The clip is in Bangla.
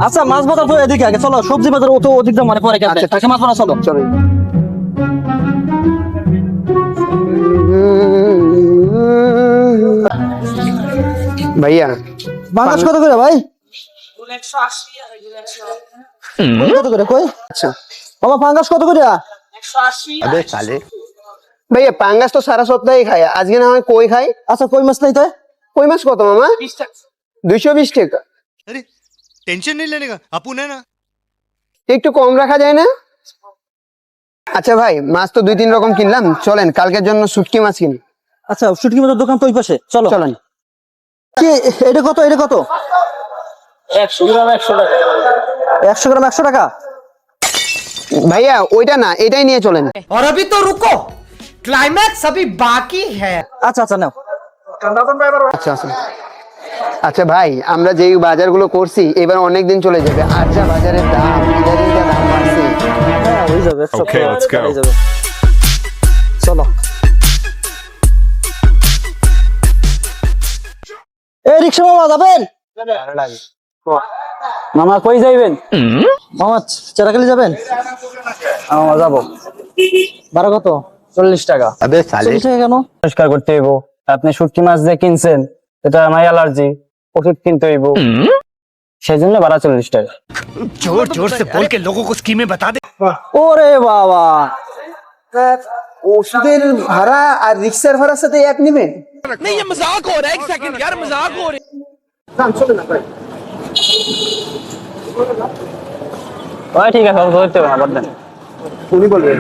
আচ্ছা মাছ বাজার তো এদিকে আগে চলো, সবজি বাজার তো ওদিক দিয়ে মানে পরে গেছে। আচ্ছা মাছ বাজার চলো। চলো ভাইয়া, বাংলাদেশ কত করে ভাই? কই কত করে কই? আচ্ছা বাবা পাঙ্গাস কত করে? ভাইয়া পাঙ্গাস তো সারা সপ্তাহে খাই, আজকে না হয় কই খাই। আচ্ছা কই মাছ নাই তো? কই মাছ কত মামা? 220 টাকা। अरे टेंशन नहीं लेने का, अपुन है ना। একটু কম রাখা যায় না? আচ্ছা ভাই, মাছ তো 2-3 রকম কিনলাম, চলেন কালকের জন্য শুটকি মাছ কিনি। আচ্ছা শুটকি মাছের দোকান তো ওই পাশে, চলো। চলেন। কি এটা কত, এটা কত? 100 গ্রাম 100 টাকা। 100 গ্রাম 100 টাকা? ভাইয়া ওইটা না, এটাই নিয়ে চলেন। और अभी तो रुको, क्लाइमैक्स अभी बाकी है। আচ্ছা আচ্ছা নাও। আচ্ছা আচ্ছা আচ্ছা ভাই, আমরা যেই বাজারগুলো করছি এবার অনেক দিন চলে যাবে, আর যা বাজারের দাম, ইদানিং যা দাম বাড়ছে। হ্যাঁ হয়ে যাবে, 100 Okay, let's go. হয়ে যাবে। চলো। এই রিকশা মামা যাবেন? মামা কই যাইবেন? মামা চেরাকালি যাবেন? মামা যাবো। ভাড়া কত? 40 টাকা। 40 টাকা কেন? পরিষ্কার করতে হইব। আপনি শুটকি মাছ যে কিনছেন, এটা আমার অ্যালার্জি, ওষুধ কিনতে হইব, সেই জন্য ভাড়া 40 টাকা। जोर जोर से बोल के लोगों को स्कीमें बता दे। ওরে বাবা, ওষুধের ভাড়া আর রিক্সার ভাড়ার সাথে এক নেবেন? नहीं ये मजाक हो रहा है, एक सेकंड यार, मजाक हो रहा है। ভাই ঠিক আছে, ধরতে হবে, আবার দেন। উনি বলবেন